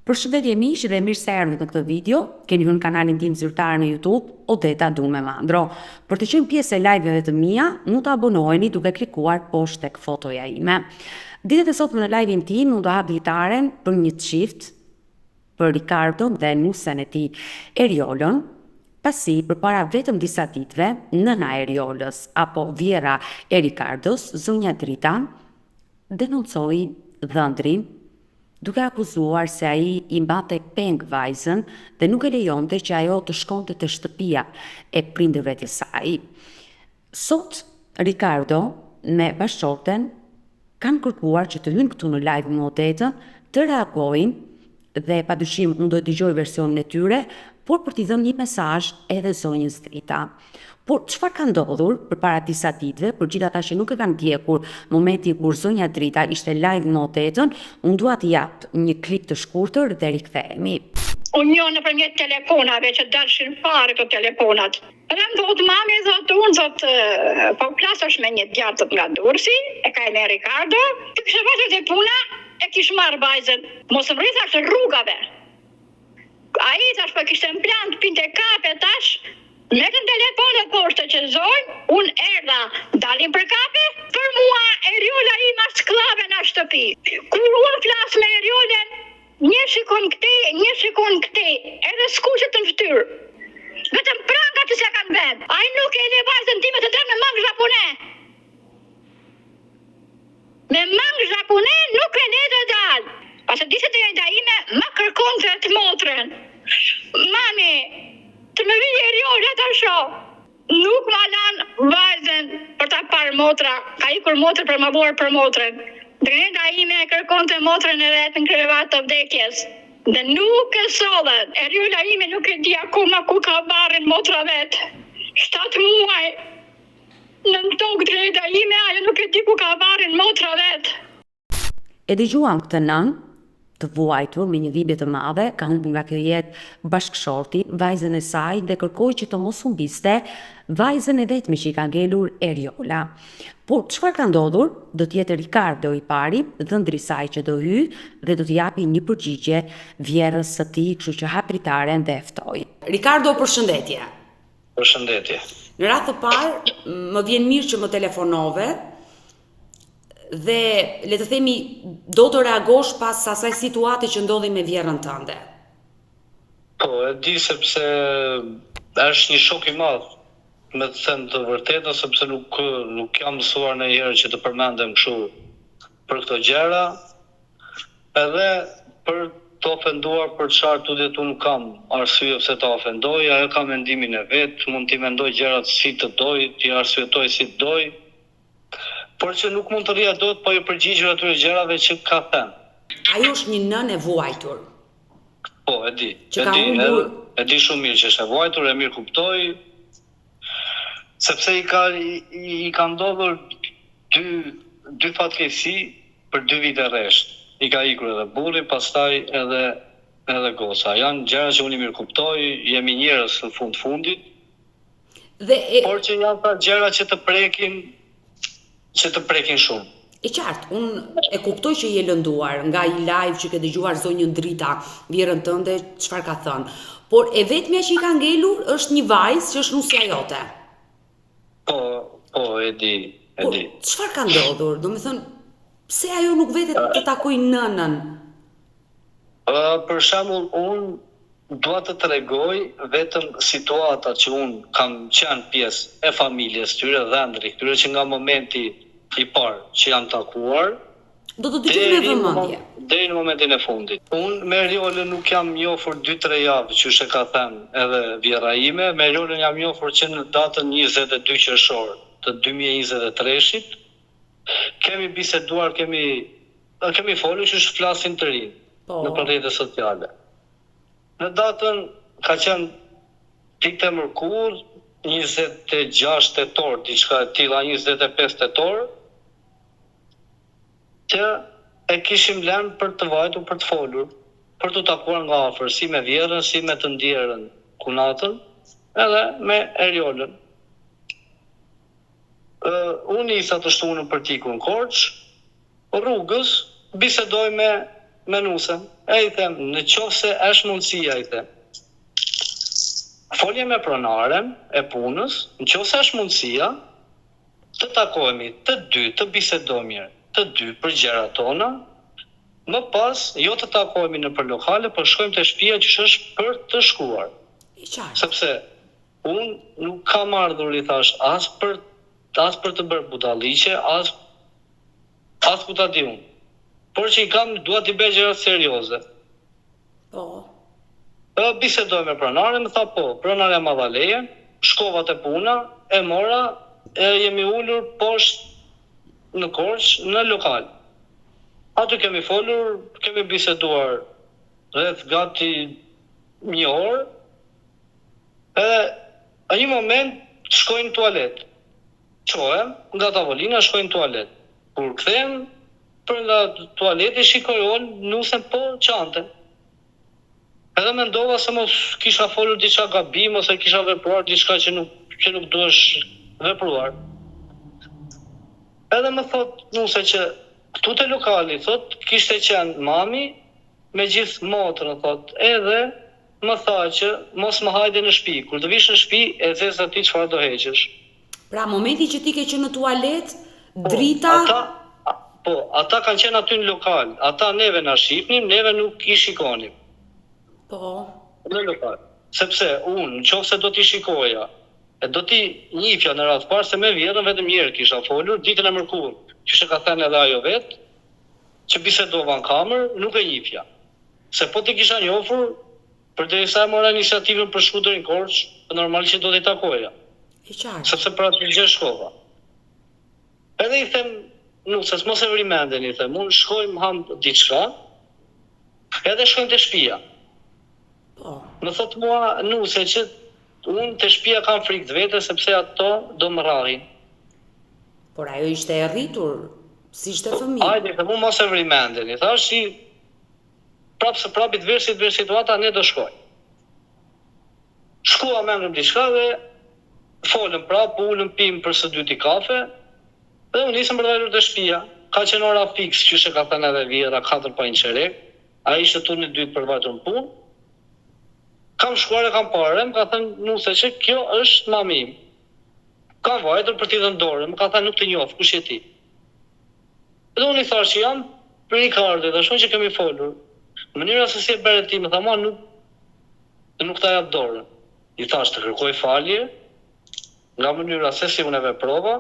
Përshëndetje miq dhe mirë se erdhët në këtë video. Keni hyrë në kanalin tim zyrtar në YouTube, Odeta Du me Mandro. Për të qenë pjesë e live-eve të mia, mund të abonoheni duke klikuar poshtë tek fotoja ime. Ditët e sotme në live-in tim unë do hap ditaren për një çift, për Ricardo dhe nusen e tij Eriolën, pasi përpara vetëm disa ditëve, nëna e Eriolës apo vjera e Ricardos, zonja Drita, denoncoi dhëndrin, duke akuzuar se ai i mbante peng vajzën dhe nuk e lejonte që ajo të shkonte te shtëpia e prindërve të saj. Sot Ricardo me bashkëshorten kanë kërkuar që të hyjnë këtu në live me Odetën, të reagojnë dhe padyshim unë do të dëgjoj versionin e tyre, por për t'i dhënë një mesazh edhe zonjës Drita. Por çfarë ka ndodhur përpara disa ditëve, për gjithë ata që nuk e kanë ndjekur momentin kur zonja Drita ishte live në Odetën, unë dua t'i jap një klip të shkurtër dhe rikthehemi. Unë njoh nëpërmjet telefonave që dalshin fare këto telefonat. Edhe më thot mami, po flasësh me një djathtë nga Durrësi, e ka emrin Ricardo, ti kishe pasur te puna, e kish marr vajzën. Mos më rrithash të rrugave. Ai tash po kishte në plan të pinte kafe tash. Metën telefon e poshtë që zojnë, unë erdha, dalim për kafe, për mua Eriola ima sklave në shtëpi. Kur unë flas me Eriolën, një shikon këte, edhe skuqet të fytyrë. Vetëm pranga që se kanë vend. Ai nuk e le vajzën time të dalë me mangë japone. Me mangë japone nuk e le të dalë. Pasë disë të jenda ime, më kërkon të të motrën. Mami, të më vijë Eriola të shoh. Nuk ma lan vajzën për ta parë motra. Ka ikur motrë për ma buar për motrën. Drejta ime e kërkon të motrën e vetë në krevat të vdekjes. Dhe nuk e sollet. Eriola ime nuk e di akoma ku ka barrin motra vetë. 7 muaj. Në tokë drejta ime, ajo nuk e di ku ka barrin motra vetë. E dëgjuam këtë nën të vuajtur me një dhimbje të madhe, ka humbur nga kjo jetë bashkëshorti, vajzën e saj dhe kërkoi që të mos humbiste vajzën e vetme që i ka ngelur Eriola. Por çfarë ka ndodhur? Do të jetë Ricardo i pari, dhëndri i saj që do hyjë dhe do t'i japi një përgjigje vjerrës së tij, kështu që hap ritaren dhe e ftoi. Ricardo, përshëndetje. Përshëndetje. Në radhë të parë, më vjen mirë që më telefonove dhe le të themi do të reagosh pas asaj situate që ndodhi me vjerrën tënde. Po, e di sepse është një shok i madh, me të them të vërtetën, sepse nuk jam mësuar ndonjëherë që të përmendem kështu për këto gjëra, edhe për të ofenduar për çfarë tutje unë kam arsye pse ta ofendoj, ajo ka mendimin e vet, mund t'i mendoj gjërat si të doj, t'i arsyetoj si të doj, por që nuk mund të rria dot po i përgjigjesh atyre gjërave që ka thënë. Ajo është një nën e vuajtur. Po, e di. E di shumë mirë që është e vuajtur, e mirë kuptoj, sepse i ka ndodhur dy fatkeqësi për 2 vite rresht. I ka ikur edhe burri, pastaj edhe goca. Janë gjëra që unë i mirë kuptoj, jemi njerëz në fundit. Por që janë ta gjëra që të prekin shumë. E qartë, unë e kuptoj që je lënduar nga i live që ke dëgjuar zonjën Drita, vjerrën tënde, çfarë ka thënë. Por e vetmja që i ka ngelur është një vajzë që është nusja jote. Po, e di. Çfarë ka ndodhur? Domethënë, pse ajo nuk vete të takojë nënën? Për shembull, unë dua të tregoj vetëm situata që unë kam qenë pjesë e familjes tyre, dhëndri këtyre që nga momenti i parë që jam takuar, do të dëgjoj me vëmendje. Deri në momentin e fundit. Unë me Eriolën nuk jam njohur 2-3 javë, që e ka thënë edhe vjera ime, me Eriolën jam njohur që në datën 22 qershor të 2023-shit, kemi biseduar, kemi folur që flasin të rinë në rrjetet sociale. Në datën ka qenë pikë të mërkur, 26 tetor, diçka e tilla, 25 tetor, që e kishim lënë për të vajtur, për të folur, për të takuar nga afër, si me vjerrën, si me të ndjerën kunatën, edhe me Eriolën. Unë isa të shtunën për t'ikun Korç, rrugës, bisedoj me me nusën, e i them, në qoftë se është mundësia, i them, folje me pronaren e punës, në qoftë se është mundësia, të takohemi të dy, të bisedojmë mirë, të dy për gjërat tona, më pas, jo të takohemi në për lokale, por shkojmë të shtëpia që është për të shkuar. Sepse unë nuk kam ardhur, i thash, as për të bërë budalliqe, as ku ta di unë. Por që dua t'i bëj gjëra serioze. Po. Bisedoj me pronaren, më tha po, pronarja ma dha leje, shkova te puna, e mora, jemi ulur poshtë në Korç, në lokal. Aty kemi folur, kemi biseduar rreth gati 1 orë, edhe a një moment shkojnë në tualet. Qohem nga tavolina, shkojnë në tualet. Kur kthehem për nga tualeti, shikoj nusën po çante. Edhe mendova se mos kisha folur diçka gabim ose kisha vepruar diçka që nuk duhesh vepruar. Edhe më thot nuse që këtu te lokali, thot, kishte qenë mami me gjithë motrën, thot, edhe më tha që mos më hajde në shtëpi. Kur të vish në shtëpi, e zez aty çfarë do heqësh. Pra momenti që ti ke qenë në tualet, drita... Ata kanë qenë aty në lokal. Ata neve na shihnin, neve nuk i shikonim. Po. Në lokal. Sepse unë, nëse do t'i shikoja, e do t'i njifja në radhë parë, se me vjetën vetëm njërë kisha folur, ditën e mërkurën, që shë ka thënë edhe ajo vetë, që bisedova në kamer, nuk e njifja. Se po t'i kisha njofur, përderisa e mora iniciativën për shkutërin Korç, normal që do t'i takoja. Sepse pra të gjë shkova. Edhe i them, nusës, mos e vrimenden, i them, unë shkojmë ham diçka, edhe shkojmë të shtëpia. Më thot mua nuse që unë të shtëpia kam frikë të vete, sepse ato do më rrahin. Por ajo ishte e rritur, si ishte fëmijë. Hajde, të mu mos e vrimenden, i thash që prapë se prapit versit situata, ne do shkoj. Shkua me në diçka dhe folëm prapë, ullëm pim për së dyti kafe, dhe unë nisëm për dalur të shtëpia. Ka qenë ora fix, që shë ka thënë edhe vjera 4 pa një qerek, a ishte turni 2 për vajtur në punë. Kam shkuar e kam parë, më ka thënë nuse që kjo është mami im. Kam vajtur për t'i dhënë dorë, më ka thënë nuk të njoh, kush je ti. Dhe unë i thash që jam për Ricardo, dhe shumë që kemi folur. Mënyra se si e bere ti, më tha ma nuk ta jap dorën. I thash të kërkoj falje, nga mënyra se si unë e veprova,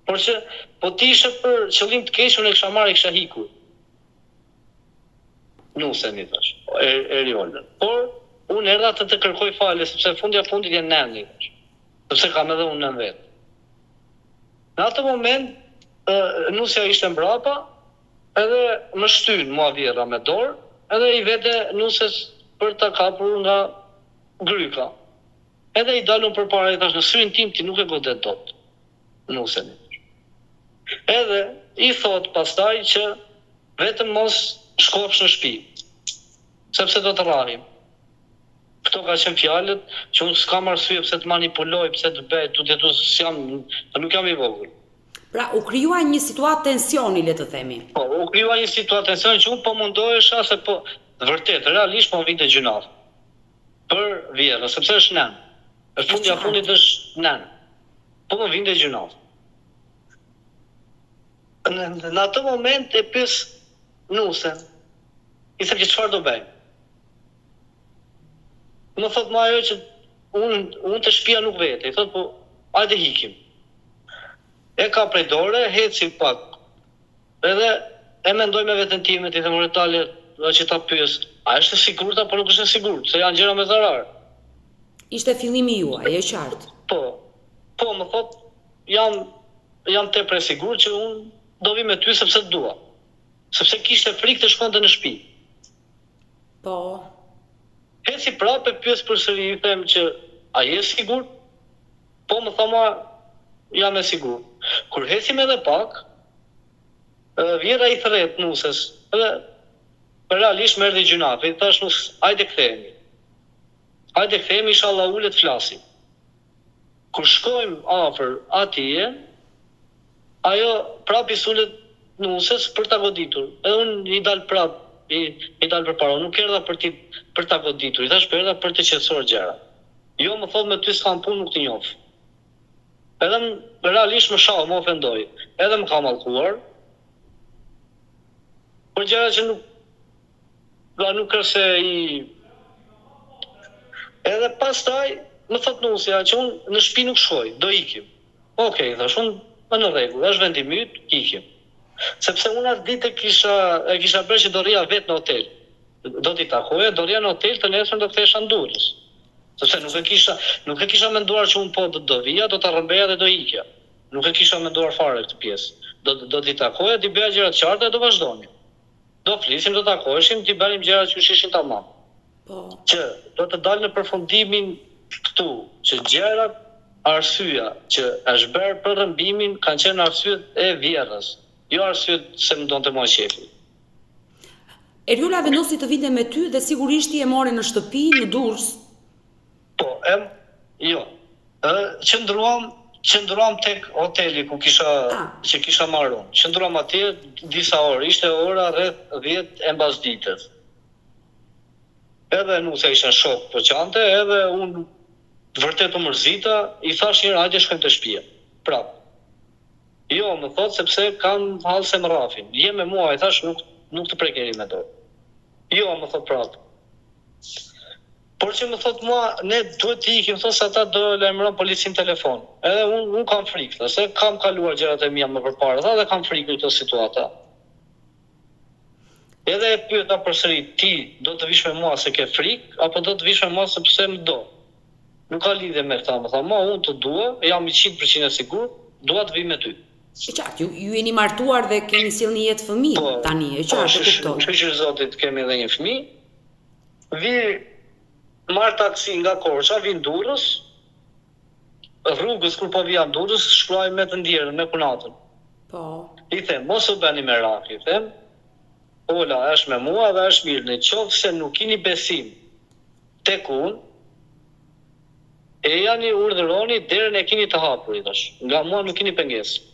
por që po ti ishe për qëllim të keq, unë e kisha marrë, e kisha hikur. Nusen i thash, Eriolën. Por unë erdha të kërkoj falje, sepse fundit jenë nëndi, sepse kam edhe unë nën vetë. Në atë moment, nusja ishte mbrapa, edhe më shtyn mua vjera me dorë, edhe i vete nuses për ta kapur nga gryka. Edhe i dalun për para, i thash, në syrin tim ti nuk e godet dot, nusen. Edhe i thot pastaj që vetëm mos shkofsh në shtëpi, sepse do të rrahim. Këto ka qenë fjalët që unë s'kam arsye pse të manipuloj, pse të bëj, nuk jam i vogël. Pra, u krijua një situatë tensioni, le të themi. Po, u krijua një situatë tensioni që unë po mundohesha se po, vërtet, realisht po vinte gjunaf. Për vjerën, sepse është nën. E fundit është nën. Po më vinte gjunaf. Në atë moment e pyes nusen. I them që çfarë do bëj. Më thot ma ajo që unë të shtëpia nuk vete. I thot, po, hajde hikim. E ka prej dore, heci pak. Edhe e mendoj me veten time, ti them retale, që ta pyes, a është e sigurt apo nuk është e sigurt, se janë gjëra me zarar. Ishte fillimi juaj, e qartë. Po, më thot, jam tepër e sigurt që unë do vi me ty sepse të dua. Sepse kishte frikë të shkonte në shtëpi. Po. Heci prapë pyes përsëri, i them që a je sigurt? Po, më tha mua, jam e sigurt. Kur hecim edhe pak, vjera i thret nuses, edhe realisht më erdhi gjunafi, i thash nus, hajde kthehemi. Hajde kthehemi, inshallah ulet flasim. Kur shkojmë afër atije, ajo prapë i sulet nuses për ta goditur. Edhe unë i dal prapë i dalë përpara. Nuk erdha për ta goditur, i thash erdha për të qetësuar gjëra. Jo, më thotë me ty s'kam punë, nuk të njoh. Edhe realisht më shau, më ofendoi. Edhe më ka mallkuar. Por gjëra që nuk është se i... Edhe pastaj më thot nusja që unë në shtëpi nuk shkoj, do ikim. Okej, thash unë në rregull, është vendi i myt, ikim. Sepse unë atë ditë e kisha bërë që do rria vetë në hotel. Do t'i takoja, do rria në hotel, të nesër do kthehesha në Durrës. Sepse nuk e kisha menduar që unë po do vija, do ta rrëmbeja dhe do ikja. Nuk e kisha menduar fare këtë pjesë. Do t'i takoja, t'i bëja gjërat qarta dhe do vazhdonim. Do flisim, do takoheshim, t'i bënim gjërat që ishin tamam. Që do të dalë në përfundimin këtu, që gjërat, arsyeja që është bërë për rrëmbimin kanë qenë arsyet e vjerrës, jo arsyet se më donte mua shefi. Eriola vendosi të vinte me ty dhe sigurisht i e more në shtëpi në Durrës. Po, jo. Qëndruam tek hoteli që kisha marrë unë. Qëndruam atje disa orë, ishte ora rreth 10 e mbas ditës. Edhe nusja isha shok për qante, edhe unë vërtet u mërzita, i thash njërë, hajde shkojmë të shtëpia. Prap. Jo, më thot, sepse kam hallë se më rrafin. Je me mua, i thash, nuk të prekeri me dorë. Jo, më thot prap. Por që më thot mua, ne duhet të ikim, thot se ata do lajmëron policin telefon. Edhe unë kam frikë, se kam kaluar gjërat e mia më përpara, dhe kam frikë në këtë situata. Edhe e pyeta përsëri, ti do të vish me mua se ke frikë, apo do të vish me mua sepse më do? Nuk ka lidhje me këta, më tha, unë të dua, jam 100% e sigurt, dua të vi me ty. E qartë, ju jeni martuar dhe keni sjellë një jetë fëmijë tani, e qartë, e kuptoj. Shqyr Zotit kemi edhe një fëmijë. Vi marr taksi nga Korça, vi në Durrës. Rrugës kur po vija në Durrës, shkruaj me të ndjerën, me punatën. Po. I them, mos u bëni merak, i them. Ola është me mua dhe është mirë, në qoftë se nuk keni besim tek unë, e janë i urdhëroni derën e keni të hapur, i thash. Nga mua nuk keni pengesë.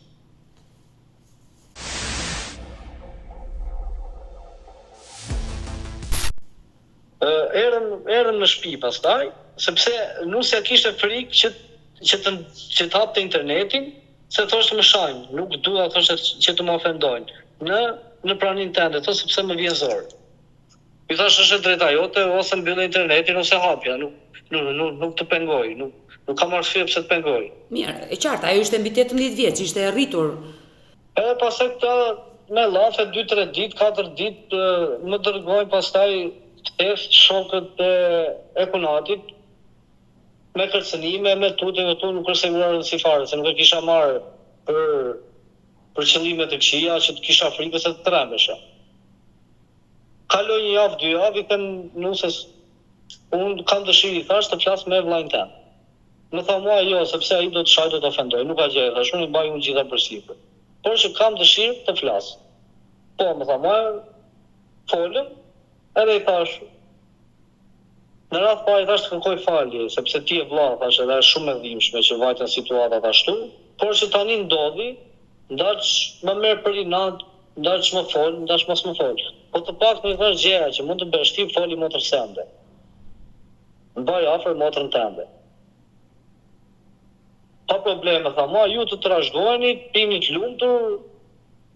Erëm në shtëpi pastaj, sepse nusja kishte frikë që të hapte internetin, se thoshte më shajnë, nuk dua thoshte që të më ofendojnë. Në praninë tënde, thoshte sepse më vjen zor. I thash është drejta jote, ose mbyll internetin ose hapja, nuk të pengoj, nuk kam arsye pse të pengoj. Mirë, e qartë, ajo ishte mbi 18 vjeç, ishte e rritur. Edhe pastaj këta me llafe 2-3 ditë, 4 ditë më dërgojnë pastaj thjesht shokët e punatit me kërcënime, me tutje, nuk është e vuar si fare, se nuk e kisha marrë për qëllime të këqija, që të kisha frikë se të trembesha. Kaloj një javë, 2 javë, i them nusës, unë kam dëshirë, i thash, të flas me vllajën tënd. Më tha mua jo, sepse ai do të shaj, do të ofendoj, nuk ka gjë, thash, unë i mbaj unë gjitha përsipër. Por që kam dëshirë të flas. Po, më tha mua, folëm, edhe i thash, në radhë parë i thash të kërkoj falje, sepse ti e vlla, thash, edhe është shumë e dhimbshme që vajten situatat ashtu, por që tani ndodhi, ndaç më merr për inat, ndaç më fol, ndaç mos më fol. Po të paktën i thash gjëra që mund të bësh ti, foli motrën sende. Mbaj afër motrën tënde. Pa probleme, tha, mua ju të trashëgoheni, pini të lumtur,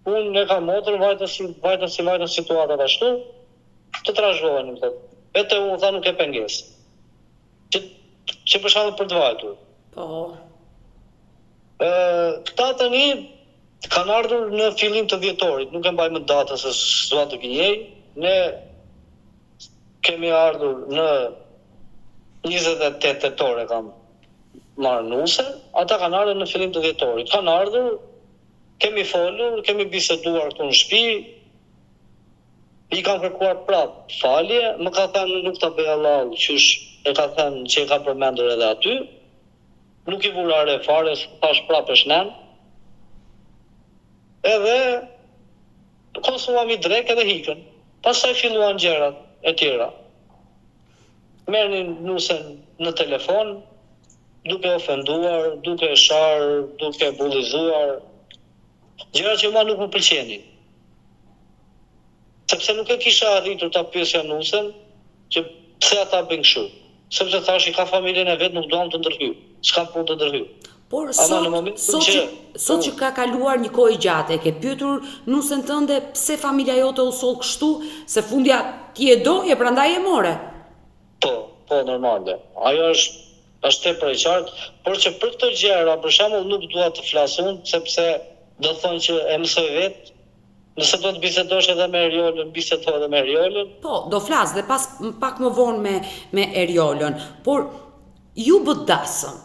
unë e kam motrën, vajten situatat ashtu, të trashëgoheni, më thotë. Vete unë tha nuk e pengesë. Që për shkakun për të vajtur. Po. Këta tani kanë ardhur në fillim të dhjetorit, nuk e mbaj më datën se s'dua të gënjej. Ne kemi ardhur në 28 tetor e kam marrë nuse, ata kanë ardhur në fillim të dhjetorit. Kanë ardhur, kemi folur, kemi biseduar këtu në shtëpi. I kam kërkuar prap falje, më ka thënë nuk ta bëj Allah, qysh e ka thënë që e ka përmendur edhe aty. Nuk i vurare fare, thash prap është nën. Edhe konsuam i drek edhe hikën. Pastaj filluan gjërat e tjera. Merrnin nusën në telefon, duke ofenduar, duke sharë, duke bullizuar. Gjëra që mua nuk më pëlqenin. Sepse nuk e kisha arritur ta pyesja Nusën që pse ata bëjnë kështu. Sepse thash I ka familjen e vet, nuk duam të ndërhyj. S'kam punë të ndërhyj. Por Ama në momentin sot që ka kaluar një kohë gjatë, e ke pyetur Nusën tënde pse familja jote u soll kështu, se fundja ti e doje, prandaj e more. Po, normale. Ajo është tepër e qartë, por që për këto gjëra, për shembull, nuk dua të flas unë, sepse do thonë që e mësoj vetë. Nëse do të bisedosh edhe me Eriolën, bisedo edhe me Eriolën. Po, do flas dhe pas pak më vonë me Eriolën, por ju bët dasëm.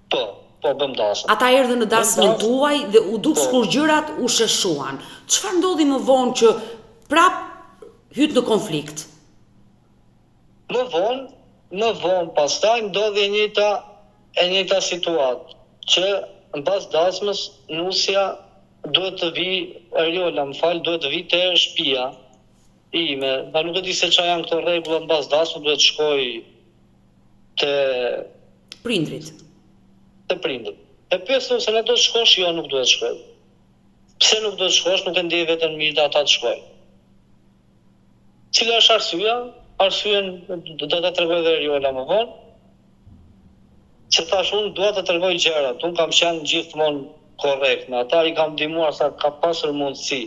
Po, bëm dasëm. Ata erdhën në dasmën tuaj dhe u duk sikur gjërat u sheshuan. Çfarë ndodhi më vonë që prap hyt në konflikt? Më vonë pastaj ndodhi e njëjta situatë, që mbas dasmës Nusja duhet të vi, Eriola duhet të vi te shtëpia ime. Pa nuk e di se çfarë janë këto rregulla mbas dasmës, duhet të shkoj te prindrit. E pyes se ne do të shkosh, jo nuk duhet të shkoj. Pse nuk do të shkosh, nuk e ndjej veten mirë ata të shkojnë. Cila është arsyeja? Arsyeën do ta tregoj edhe Eriola më vonë. Që thash unë dua të tregoj gjërat, unë kam qenë gjithmonë korrekt, në ata I kam ndihmuar sa ka pasur mundësi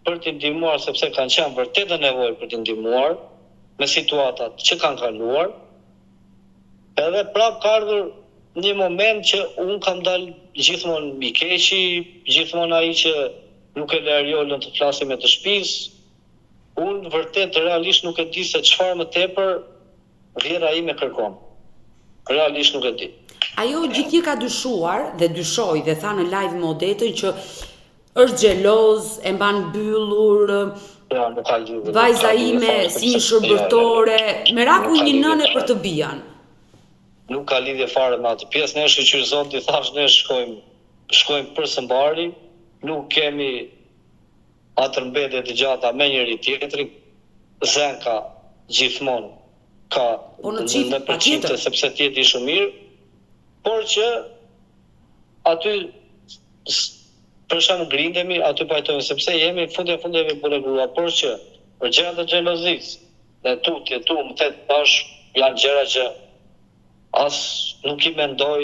për t'i ndihmuar, sepse kanë qenë vërtet në nevojë për t'i ndihmuar me situatat që kanë kaluar. Edhe prap ka ardhur një moment që unë kam dalë gjithmonë I keqi, gjithmonë ai që nuk e le Eriolën të flasë me të shtëpisë. Unë vërtet realisht nuk e di se çfarë më tepër vlera ime kërkon. Realisht nuk e di. Ajo gjithnjë ka dyshuar dhe dyshoi dhe tha në live me Odetën që është xheloz, e mban mbyllur. Ja, nuk ka lidhje. Vajza ime si një shërbëtore, merakuj një nëne për të bijan. Nuk ka lidhje fare me atë pjesë, ne shoqërizon ti thash ne shkojmë për së mbari, nuk kemi atërmbetje të gjata me njëri tjetrin. Zenka gjithmonë ka në përqinte sepse ti e di shumë mirë, por që aty për shembull grindemi, aty pajtojmë sepse jemi fundeve buregrua, por që për gjëra të xhelozisë, dhe tu më thet bash janë gjëra që as nuk I mendoj,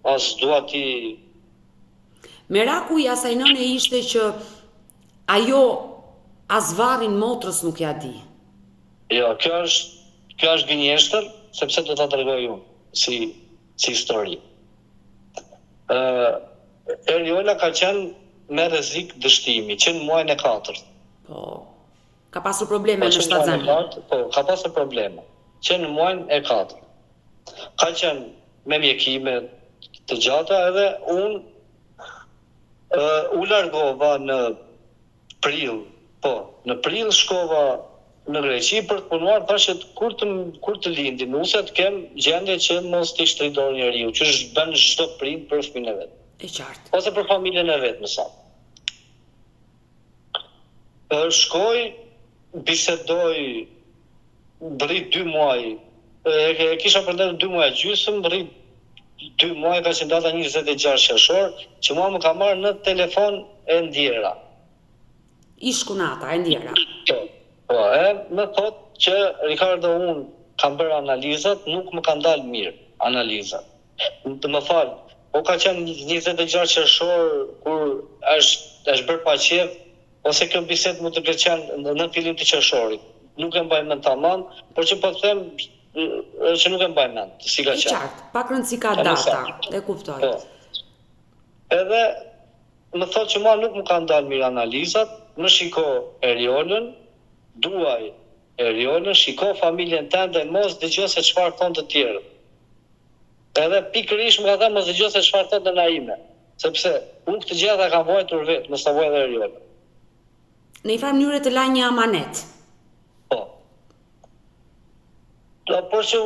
as dua ti. Meraku I asaj nëne ishte që ajo as varrin motrës nuk ja di. Jo, kjo është gënjeshtër, sepse do ta tregoj unë si histori. Eriola ka qenë me rrezik dështimi, që në muajin e 4. Po. Ka pasur probleme në Shtatzan. Po, ka pasur probleme. Që në muajin e 4. Ka qenë me mjekime të gjata edhe unë u largova në prill. Po, në prill shkova në Greqi për të punuar, thashë kur të lindi, Nusa të kem gjendje që mos t'i shtridor njeriu, që bën çdo prind për fëmijën e vet. E qartë. Ose për familjen e vet, më sa. Shkoj, bisedoj, rrit 2 muaj. E kisha përndetur 2 muaj gjysmë, rrit 2 muaj ka qenë data 26 qershor, që mua më ka marrë në telefon e ndjera. Ishkunata e ndjera. Po, më thot që Ricardo unë kam bërë analizat, nuk më kanë dalë mirë analizat. Më fal, po ka qenë 26 qershor kur është bërë paqef, ose kjo bisedë mund të ketë qenë në fillim të qershorit. Nuk e mbaj mend tamam, por që po them që nuk e mbaj mend, si ka qenë. Qartë, pak rëndësi ka data, e kuptoj. Edhe më thot që mua nuk më kanë dalë mirë analizat, më shiko Eriolën, duaj Eriolën, shiko familjen tënde, mos dëgjoj se çfarë thon të tjerë. Edhe pikërisht më ka thënë mos dëgjoj se çfarë thon nëna ime, sepse unë këtë gjëra kam vojtur vetë, mos ta voj edhe Eriolën. Në një farë mënyrë të la një amanet. Po. Por që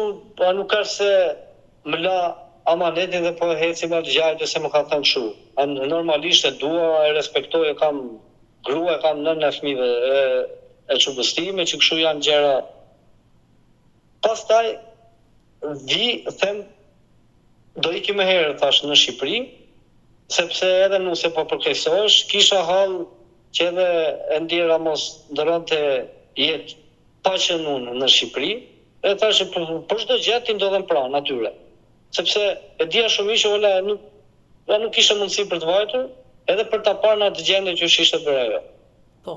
nuk ka se më la amanetin dhe po e heci me gjajtë se më ka thënë kështu. Normalisht e dua, e respektoj, e kam grua, e kam nënën e fëmijëve e çubëstime që kështu janë gjëra. Pastaj them do ikim më herë thash në Shqipëri, sepse edhe nëse po përkeqësohesh, kisha hall që edhe e ndjera mos ndëronte jetë pa qenë unë në Shqipëri, e thashë për çdo gjë ti ndodhem pranë atyre. Sepse e dija shumë që ola nuk kishte mundësi për të vajtur, edhe për ta parë në atë gjendje që ishte bërë ajo. Po.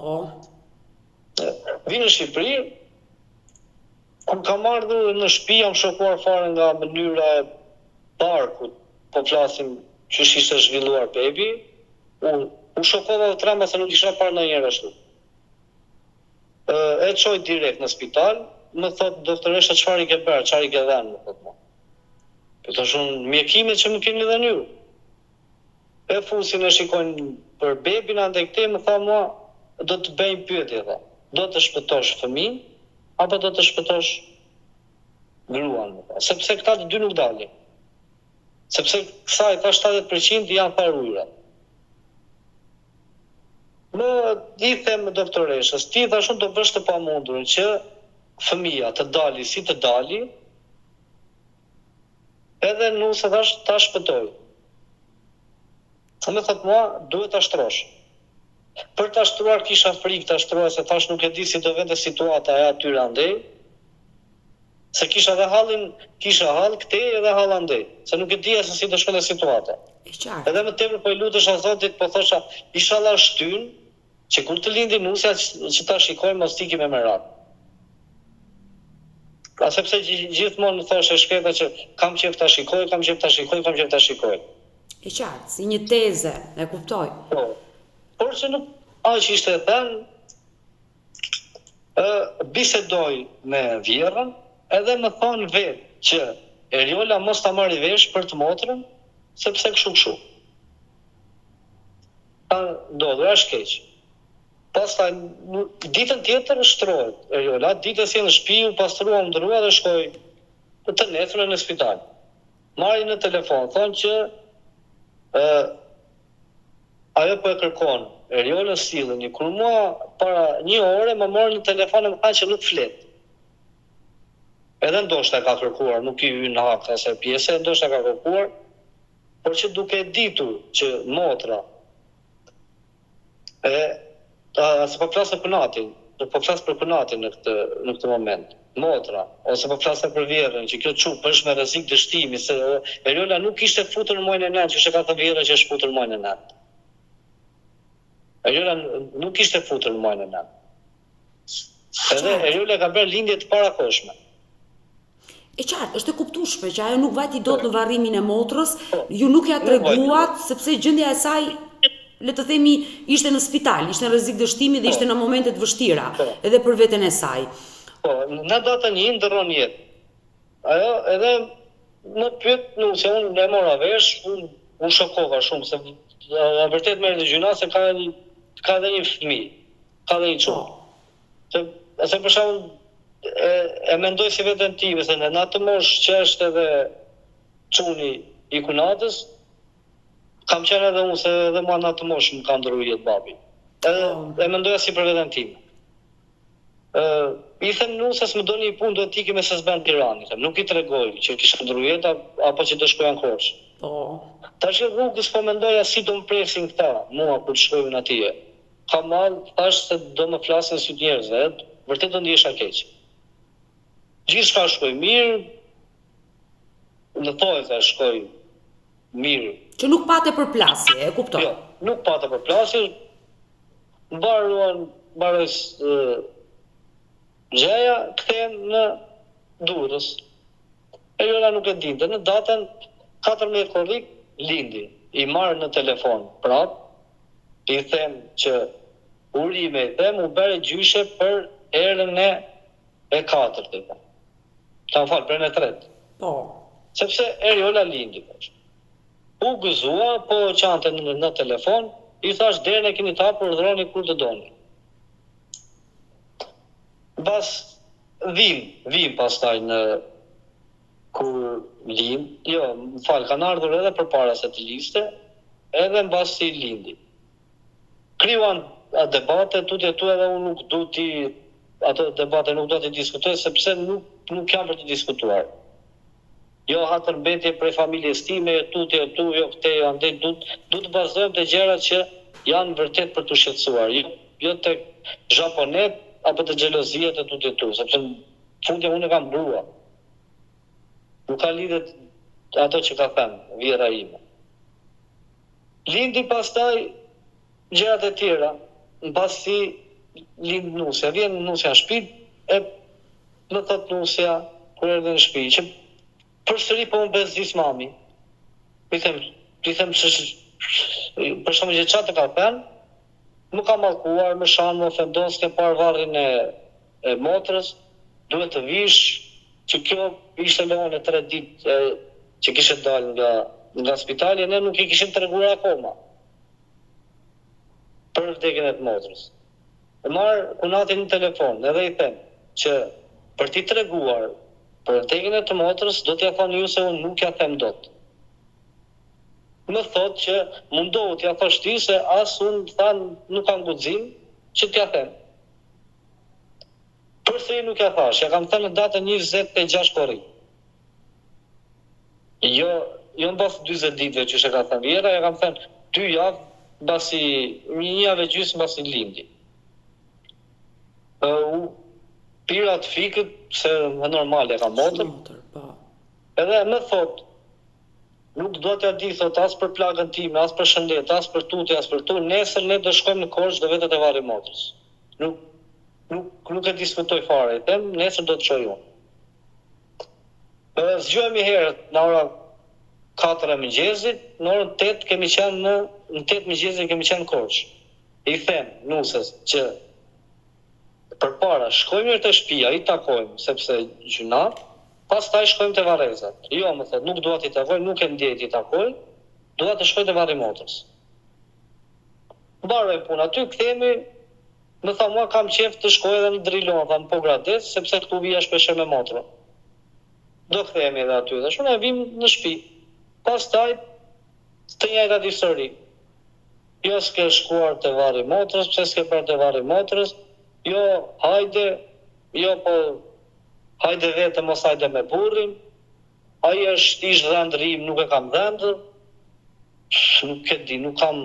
Vi në Shqipëri, kur kam ardhur në shtëpi jam shokuar fare nga mënyra e parkut, po flasim që ishte zhvilluar bebi, u shokova u trema se nuk isha parë ndonjëherë ashtu. E çoj direkt në spital, më thot doktoresha çfarë i ke bërë, çfarë i ke dhënë, më thot mua. Po tash unë mjekimet që më keni dhënë ju. E fusin e shikojnë për bebin andaj këtej më tha mua do të bëj pyetje tha. Do të shpëtosh fëmijën apo do të shpëtosh gruan? Sepse këta të dy nuk dalin. Sepse kësaj tha 70% janë pa ujëra. Më i them doktoreshës, ti thash do bësh të pamundurin që fëmia të dali si të dali, edhe nuse thash ta shpëtoj. Më thot mua, duhet ta shtrosh. Për ta shtruar kisha frikë ta shtroja se thash nuk e di si do vende situata e atyre andej, se kisha hall këtej edhe hall andej, se nuk e dija se si do shkonte situata. Edhe më tepër po i lutesha Zotit, po thosha, inshallah shtyn, që kur të lindi nusja që ta shikojmë mos tiki me merat. A sepse gjithmonë më thoshe shkreta që kam qef ta shikoj, kam qef ta shikoj, kam qef ta shikoj. E qartë, si një teze, e kuptoj. Po, por që nuk aq ishte thënë, bisedoj me vjerën, edhe më thonë vetë që Eriola mos ta marri vesh për të motrën, sepse kështu. Ta ndodhur, është keq. Pastaj ditën tjetër shtrohet Eriola, ditën si në shtëpi u pastrua, ndrua dhe shkoj të nesër në spital. Marri në telefon, thonë që ajo po e kërkon Eriolën silleni. Kur mua para një ore më morën në telefon e më thanë që nuk flet. Edhe ndoshta ka kërkuar, nuk i hyn në hak asaj pjese, ndoshta ka kërkuar, por që duke ditur që motra se po flasë për natin, po flasë për natin në këtë moment. Motra, ose po flasë për vjerën, që kjo çup është me rrezik dështimi, se Eriola nuk ishte futur në muajin e 9, që ka thënë vjera që është futur në muajin e 9. Eriola nuk ishte futur në muajin e 9. Edhe Eriola ka bërë lindje të parakoshme. E qartë, është e kuptueshme që ajo nuk vajti dot në varrimin e motrës, ju nuk ja treguat, sepse gjendja e saj, le të themi, ishte në spital, ishte në rrezik dështimi dhe ishte në momente të vështira, edhe për veten e saj. Po, në datën 1 ndërron jetë. Ajo edhe më pyet se unë e mora vesh, unë shokova shumë, se vërtet merr në gjyna se ka edhe një fëmijë, ka edhe një çun. Se për shembull e mendoj si veten time se në atë moshë që është edhe çuni i kunatës, kam qenë edhe unë se edhe mua në atë moshë më ka ndrru jetë babi. E mendoja si për veten time. I them nusës më doni një punë do t'i me se s'bën Tiranë, nuk i tregoj që kishte ndrru jetë apo që do shkoja në Korçë. Po. Tash rrugës po mendoja si do më presin këta, mua kur shkojnë atje. Kam marrë, thash se do më flasin sy njerëzve, vërtet do ndihesha keq. Gjithçka shkoi mirë, në thojë shkoi mirë. Që nuk pate përplasje, e kuptoj. Jo, nuk pate përplasje, mbaroj gjeja, kthehem në Durrës. Eriola nuk e dinte, në datën 14 korrik lindi. I marr në telefon prap, i them që urime i them u bëre gjyshe për erën e 4. Ta më falë, për në 3. Po. Sepse Eriola lindi. U gëzua, po qante në telefon, i thash derën e keni hapur, urdhroni kur të doni. Bas vim pastaj në kur lind, jo, më falë, kanë ardhur edhe përpara se të liste, edhe mbasi lindi. Krijuan debate, tutje tu edhe unë nuk du t'i, ato debate nuk do t'i diskutoj, sepse nuk jam për t'i diskutuar. Jo hatërbetje prej familjes time, tutje tu, jo këte, andej, du të bazojmë të gjërat që janë vërtet për të shqetësuar, jo tek zhaponet apo të xhelozia të tu, sepse në fundje unë kam brua. Nuk ka lidhje ato që ka thënë vjera ime. Lindi pastaj gjërat e tjera, mbasi lind nusja, vjen nusja në shtëpi, e më thot nusja kur erdhi në shtëpi, që përsëri po më bezdis mami. I them për shkak që çfarë të ka thënë, më ka mallkuar, më shan, më ofendos, ke parë varrin e motrës, duhet të vish, që kjo ishte lënë 3 ditë që kishte dalë nga spitali, ne nuk i kishim treguar akoma për vdekjen e të motrës. E marr kunatin në telefon, edhe i them që për t'i treguar për vdekjen e të motrës, do t'ja thoni ju se unë nuk ja them dot. Më thot që mundohu t'ja thosh ti se as unë thanë nuk kam guxim që t'ja them. Përsëri nuk ja thash, ja kam thënë në datën 26 korrik. Jo mbas 40 ditëve që ka thënë vjera, ja kam thënë 2 javë, mbasi 1 javë gjysmë mbasi lindi. Pira të fikët, se më normal e ka motër. Edhe më thot, nuk do t'ja di, thot, as për plagën time, as për shëndet, as për tutje, as për tu, nesër ne do shkojmë në Korçë dhe vetët e varri motrës. Nuk e diskutoj fare, them, nesër do të shoj unë. Zgjohemi herët në ora 4 e mëngjesit, në orën 8 kemi qenë në 8 mëngjesit kemi qenë në Korçë. I them nusës që përpara shkojmë mirë te shtëpia, i takojmë sepse gjuna, pastaj shkojmë te varrezat. Jo, më thot, nuk dua t'i takoj, nuk e ndjej t'i takoj, dua të shkoj te varri motrës. Mbaroj punë aty, kthehemi, më tha mua kam qef të shkoj edhe në Drilon, thamë po grades, sepse këtu vija shpesher me motrë. Do kthehemi edhe aty, dhe shumë e vim në shtëpi. Pastaj të njëjtat histori. Jo s'ke shkuar te varri motrës, pse s'ke parë te varri motrës, jo hajde, jo po hajde vetë, mos hajde me burrin, ai është ish dhëndrim, nuk e kam dhëndër, nuk e di, nuk kam...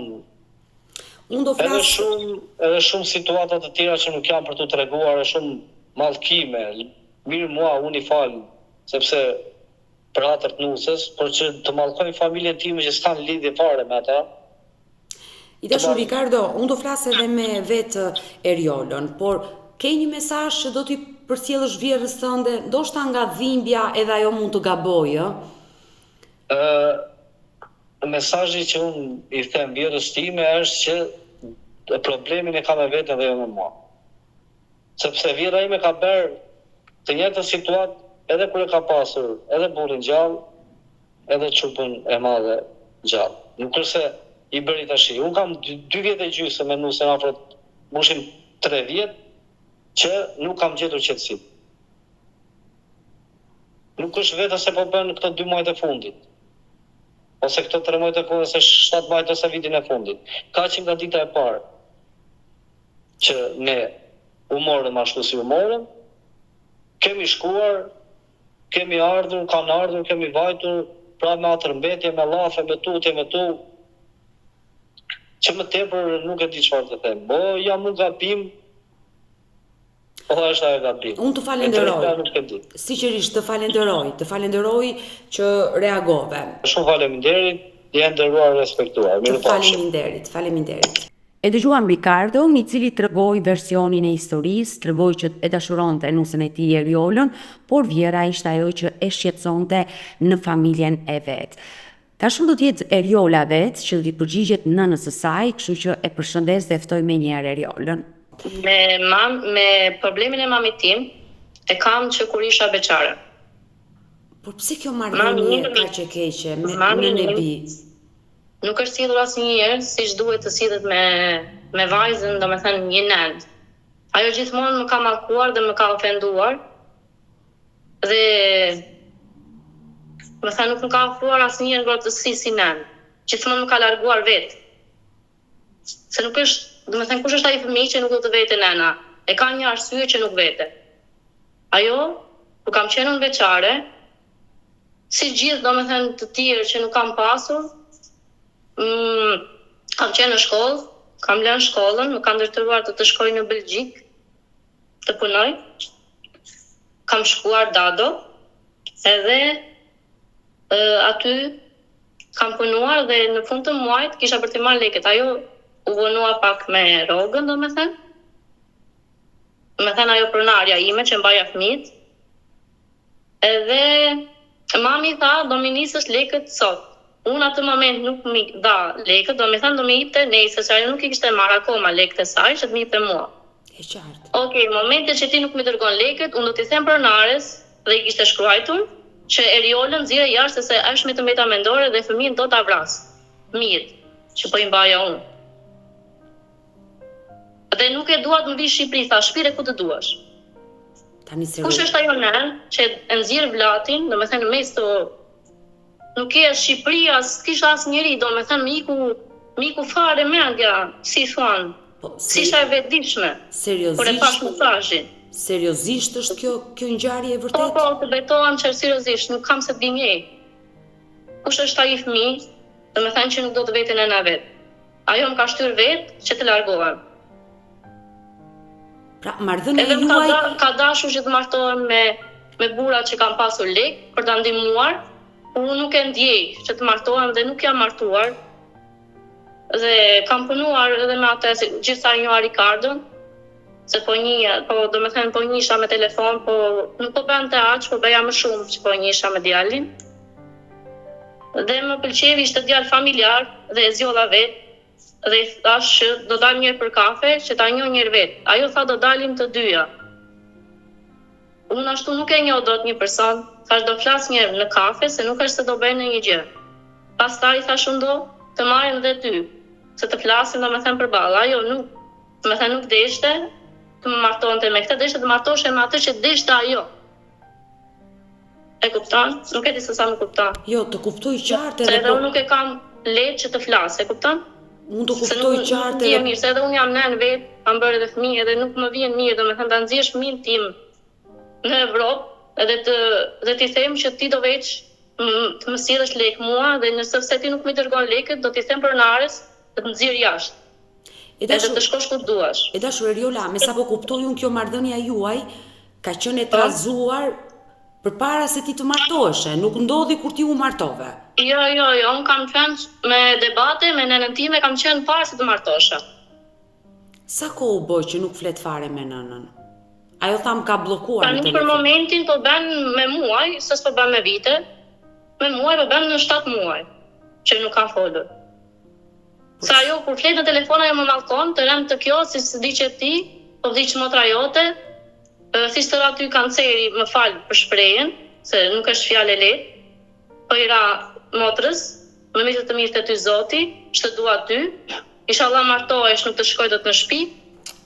Unë do flas... Edhe shumë situata të tjera që nuk janë për të treguar, e shumë mallkime. Mirë mua, unë i fal, sepse për atër të nusës, por që të mallkojnë familjen time që s'kan lidhje fare me ata. I dashur Ricardo, unë do flas edhe me vetë Eriolën, por ke një mesazh që do t'i përcjellësh vjerrës tënde, ndoshta nga dhimbja edhe ajo mund të gabojë? Mesazhi që unë i them vjerrës time është që problemin e ka me veten dhe jo me mua. Sepse vjera ime ka bërë të njëjtën situatë edhe kur e ka pasur edhe burrin gjallë, edhe çupën e madhe gjallë. Nuk është se i bëri tash. Unë kam 2 vjet e gjysmë me nusën afro mbushim 3 vjet që nuk kam gjetur qetësi. Nuk është vetëm se po bën këto 2 muajt e fundit. Ose këto 3 muajt e fundit, ose 7 muajt ose vitin e fundit. Ka që nga dita e parë që ne u morëm ashtu si u morëm, kemi shkuar, kemi ardhur, kanë ardhur, kemi vajtur, pra me atërmbetje, me llafe, me tutje, me tu, që më tepër nuk e di çfarë të them. Po jam unë gabim, po është ajo gabim. Unë të falenderoj. Sinqerisht të falenderoj që reagove. Shumë faleminderit, je nderuar, respektuar. Faleminderit. E dëgjuam Ricardo, i cili tregoi versionin e historisë, tregoi që e dashuronte nusën e tij Eriolën, por vjera ishte ajo që e shqetësonte në familjen e vet. Tashmë do të jetë Eriola vet që do t'i përgjigjet nënës së saj, kështu që e përshëndes dhe ftoj menjëherë Eriolën. Me problemin e mamit tim e kam që kur isha beqare. Por pse kjo marrëdhënie kaq e keqe me nebi? Nuk është silur asnjëherë siç duhet të sillet me vajzën, domethënë një nënt. Ajo gjithmonë më ka mallkuar dhe më ka ofenduar. Dhe më thënë nuk më ka ofruar asnjëherë ngrohtësi si nënt. Gjithmonë më ka larguar vetë. Se nuk është, domethënë kush është ai fëmijë që nuk do të vete nëna? E ka një arsye që nuk vete. Ajo, kur kam qenë unë beqare, si gjithë domethënë të tjerë që nuk kam pasur, kam qenë në shkollë, kam lënë shkollën, më kanë ndërtuar të shkoj në Belgjik të punoj. Kam shkuar Dado, edhe aty kam punuar dhe në fund të muajit kisha për të marrë lekët. Ajo u vonua pak me rrogën, domethënë. Domethënë ajo pronarja ime që mbaja fëmijët. Edhe mami tha, do mi nisësh lekët sot. Unë atë moment nuk mi dha lekët, domethënë do mi jepte nesër, se ajo nuk i kishte marrë akoma lekët e saj, që të mi jepte mua. E qartë. Okej, momentin që ti nuk mi dërgon lekët, unë do t'i them pronares dhe i kishte shkruajtur që Eriolën nxirre jashtë se është me të mbeta mendore dhe fëmijën do ta vras. Fëmijët që po i mbaja unë. Dhe nuk e dua të më vi Shqipëri, tha, shpire ku të duash. Tani Kush është ajo nën që e nxjerr vlatin, domethënë në mes të nuk e Shqipëria, s'kisha asnjëri, domethënë më iku fare mendja, si thon. Si isha e vetëdijshme. Por e pas mesazhin. Seriozisht është kjo ngjarje e vërtetë? Po, të betohem që seriozisht, nuk kam se të bimje. Kush është ai fëmijë, domethënë që nuk do të vete nëna vet. Ajo më ka shtyr vet që të largohem. Pra, marrëdhënia juaj ka dashur që të martohem me burrat që kanë pasur lek për ta ndihmuar. Unë nuk e ndjej që të martohem dhe nuk jam martuar. Dhe kam punuar edhe me atë gjithsa njoha Ricardon, se domethënë po njihsha me telefon, po nuk po bënte aq, po bëja më shumë që po njihsha me djalin. Dhe më pëlqevi, ishte djalë familjar dhe e zgjodha vet. Dhe i thash që do dalim njërë për kafe, që ta njoh njërë vetë. Ajo tha do dalim të dyja. Unë ashtu nuk e njoh dot një person, thash do flas njërë në kafe, se nuk është se do bëjnë një gjë. Pastaj thash unë do të marrim dhe ty, se të flasim domethënë përballë. Ajo nuk deshte të më martonte me këtë, deshte të martoshe me atë që deshte ajo. E kupton? Nuk e di se sa më kupton. Jo, të kuptoj qartë edhe unë nuk e kam lehtë që të flas, e kupton? Unë të kuptoj qartë edhe mirë, se edhe unë jam nën vetë, kam bërë edhe fëmijë, edhe nuk më vjen mirë, domethënë ta nxjesh fëmijën tim në Evropë edhe t'i them që ti do veç të më sjellësh lek mua dhe nëse ti nuk më dërgon lekët, do t'i them pronares të të nxjerr jashtë. Edhe të shkosh ku duash. E dashur Eriola, me sa po kuptoj unë kjo marrëdhënia juaj ka qenë e trazuar përpara se ti të martoheshe, nuk ndodhi kur ti u martove. Jo, unë kam qenë me debate, me nënën time, kam qenë para se të martosha. Sa kohë u bë që nuk flet fare me nënën? Ajo tham ka bllokuar në telefon. Për momentin po bën me muaj, s'po bën me vite. Me muaj po bën në 7 muaj që nuk ka folur. Sa ajo kur flet në telefon ajo më mallkon, të rëm të kjo si s'di që ti, po di që motra jote, si të ra ty kanceri, më fal për shprehjen, se nuk është fjalë e lehtë. Po i ra motrës, më mirë të mirë të ty Zoti, që të dua ty. Inshallah martohesh, nuk të shkoj dot në shtëpi.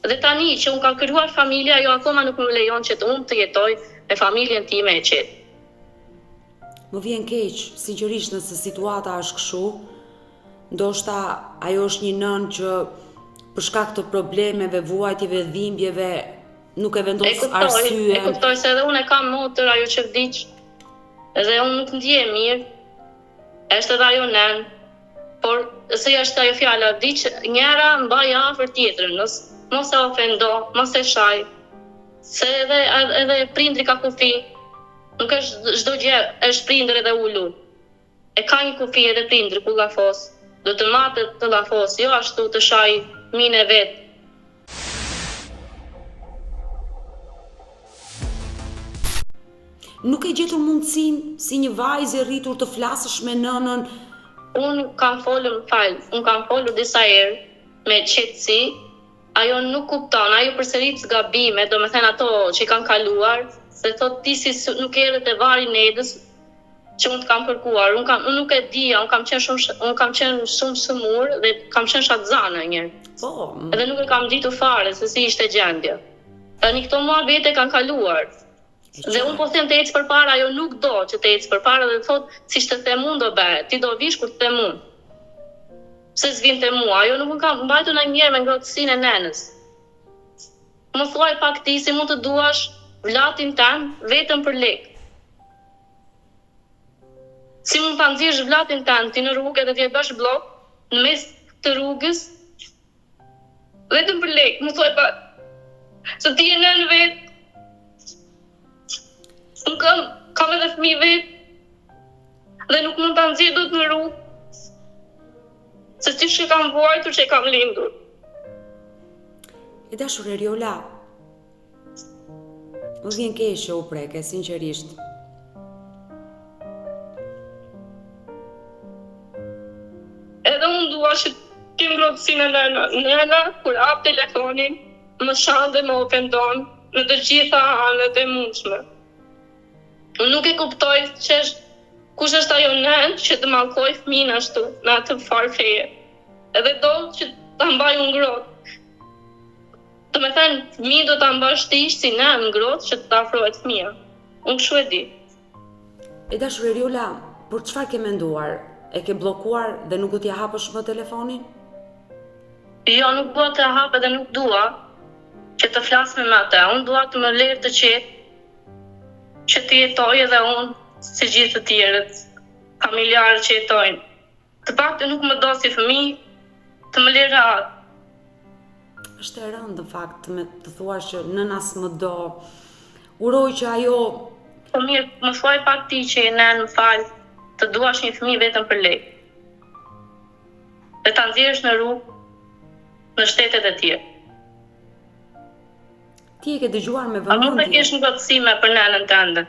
Dhe tani që unë kam krijuar familje, ajo akoma nuk më lejon që unë të jetoj me familjen time e qetë. Më vjen keq, sinqerisht nëse situata është kështu, ndoshta ajo është një nënë që për shkak të problemeve, vuajtjeve, dhimbjeve, nuk e vendos arsye. E kuptoj se edhe unë e kam motër ajo që vdiq, edhe unë nuk ndjehem mirë. Është edhe ajo nënë, por se është ajo fjala vdiq, njëra mbaj afër tjetrën, mos e ofendo, mos e shaj. Se edhe prindri ka kufi. Nuk është çdo gjë është prindër edhe ulu. E ka një kufi edhe prindri ku llafos. Do të matet të llafos, jo ashtu të shaj minë e vet. Nuk e gjetur mundësinë si një vajzë e rritur të flasësh me nënën? Unë kam folur disa herë me qetësi. Ajo nuk kupton, ajo përsërit gabime, domethënë ato që i kanë kaluar, se thot ti si nuk erdhe te vari Nedës që unë të kam kërkuar. Unë nuk e dija, unë kam qenë shumë sëmur dhe kam qenë shakzane një. Po. Edhe nuk e kam ditur fare se si ishte gjendja. Tani këto muhabete kanë kaluar. Dhe unë po them të ecë përpara, ajo nuk do që të ecë përpara dhe thot siç të them unë do bëhet, ti do vish kur të them unë. Pse s'vin te mua, ajo nuk më ka mbajtur ndonjëherë me ngrohtësinë e nenës. Më thuaj pak ti si mund të duash vlatin tan vetëm për lek. Si mund ta nxjesh vlatin tan ti në rrugë dhe ti e bësh blok në mes të rrugës Vetëm për lek, më thuaj pa. Se ti e nën vetë. Unë kam edhe fëmijë vetë. Dhe nuk mund ta nxjerr dot në rrugë. Se ti që kam vuajtur që e kam lindur. E dashur Eriola, më vjen keq që u preke, sinqerisht. Edhe unë dua që ti ngrohtësinë e nëna, kur hap telefonin, më shan dhe më ofendon në të gjitha anët e mundshme. Unë nuk e kuptoj kush është ajo nën që të mallkoj fëmin ashtu, në atë farë feje. Edhe do që ta mbaj unë ngrohtë. Do me thënë, fëmi do ta mbash ti si nën ngrohtë që të afrohet fëmia. Unë kështu e di. E dashur Eriola, për çfarë ke menduar? E ke bllokuar dhe nuk do t'ja hapësh më telefonin? Jo, nuk dua të hap edhe nuk dua që të flas me atë. Unë dua të më lërë të qetë, që të jetoj edhe unë si gjithë të tjerët, familjarë që jetojnë. Të paktën nuk më do si fëmijë, të më lërë rahat. Është e rëndë në fakt të thuash që nëna s'më do. Uroj që ajo... Po mirë, më thuaj pak ti që e nën, më fal, të duash një fëmijë vetëm për lek. Dhe ta nxjerrësh në rrugë në shtetet e tjera. Ti e ke dëgjuar me A mund të vëmendje. kesh ngrohtësime për nënën tënde?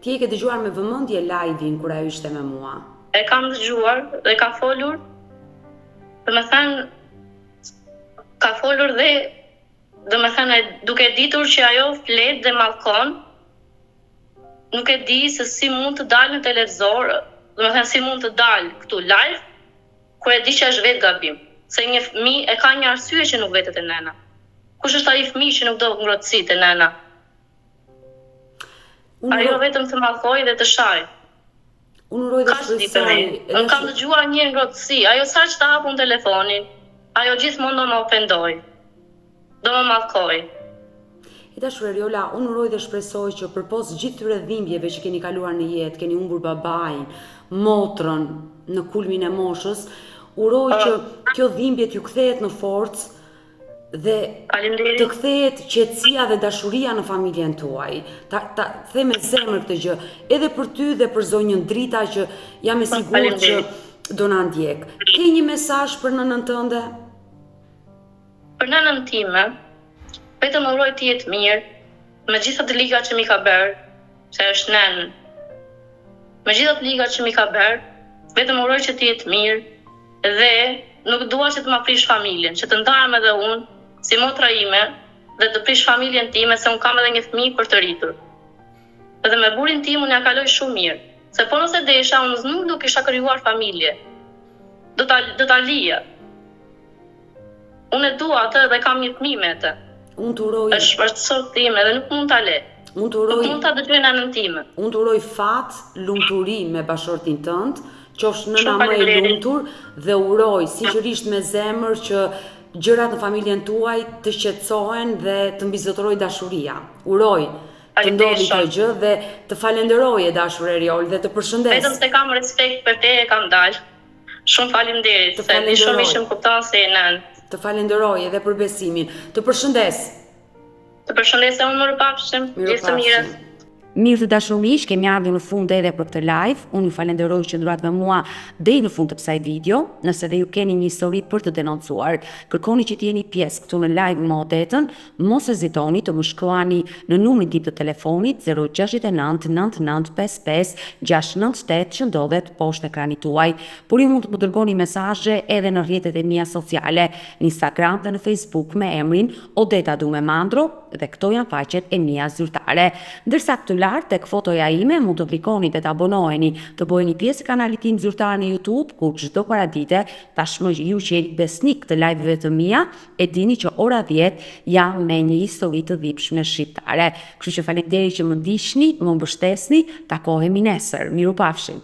Ti e ke dëgjuar me vëmendje live-in kur ajo ishte me mua. E kam dëgjuar dhe ka folur, dhe me thënë, ka folur dhe, dhe me thënë, duke ditur që ajo flet dhe mallkon, nuk e di se si mund të dalë në televizor, dhe me thënë si mund të dalë këtu live, kur e di që është vetë gabim. Se një fëmijë e ka një arsye që nuk vetet e nëna. Kush është ai fëmijë që nuk do ngrohtësitë e nëna? Ajo vetëm të mallkoj dhe të shaj. Unë uroj dhe Ka di për ne. Unë kam dëgjuar një ngrohtësi. Ajo sa që të hapun telefonin, ajo gjithmonë do më ofendoj. Do më mallkoj. E dashur Eriola, unë uroj dhe shpresoj që përpos gjithë këtyre dhimbjeve që keni kaluar në jetë, keni humbur babain, motrën në kulmin e moshës, uroj që kjo dhimbje t'ju kthehet në forcë dhe Faleminderit. të kthehet qetësia dhe dashuria në familjen tuaj. Ta them me zemër këtë gjë, edhe për ty dhe për zonjën Drita që jam e sigurt që Faleminderit. do na ndjek. Ke një mesazh për nënën tënde? Për nënën time, vetëm uroj të jetë mirë, me gjitha të ligat që mi ka bërë, se është nënë. Me gjitha të ligat që mi ka bërë, vetëm uroj që të jetë mirë, dhe nuk dua që të ma prish familjen, që të ndahem edhe unë, si motra ime, dhe të prish familjen time, se unë kam edhe një fëmijë për të rritur. Edhe me burin tim unë ja kaloj shumë mirë, se po nëse desha, unë nuk do kisha krijuar familje. Do ta lija. Unë e dua atë dhe kam një fëmijë me atë. Unë të uroj... Është sot time dhe nuk mund ta le. Unë të Nuk uroj... mund ta dëgjoj nënën time. Unë të uroj fat, lumturi me bashortin tënd, qofsh nëna Shumë më e faleminderit. lumtur dhe uroj sinqerisht me zemër që gjërat në familjen tuaj të shqetësohen dhe të mbizotëroj dashuria. Uroj të ndodhi kjo gjë dhe të falenderoj e dashur Eriol dhe të përshëndes. Vetëm se kam respekt për te e kam dalë. Shumë faleminderit, Të se di shumë falenderoj. ishim kupton se e nën. Të falenderoj edhe për besimin. Të përshëndes. Të përshëndesë unë më rëpafshim, gjithë të mirës. Mirë të dashur miq, kemi ardhur në fund edhe për këtë live. Unë ju falenderoj që ndurat me mua deri në fund të kësaj video. Nëse dhe ju keni një histori për të denoncuar, kërkoni që të jeni pjesë këtu në live më odetën, mos hezitoni të më shkruani në numrin tim të telefonit 069 9955 698 që ndodhet poshtë ekranit tuaj. Por ju mund të më dërgoni mesazhe edhe në rrjetet e mia sociale, në Instagram dhe në Facebook me emrin Odeta Dume Mandro dhe këto janë faqet e mia zyrtare. Ndërsa këtu lart tek fotoja ime mund të klikoni dhe të abonoheni, të bëheni pjesë e kanalit tim zyrtar në YouTube, ku çdo paradite tashmë ju që jeni besnik të live-ve të mia, e dini që ora 10 jam me një histori të dhimbshme shqiptare. Kështu që faleminderit që më ndiqni, më mbështesni, takohemi nesër. Mirupafshim.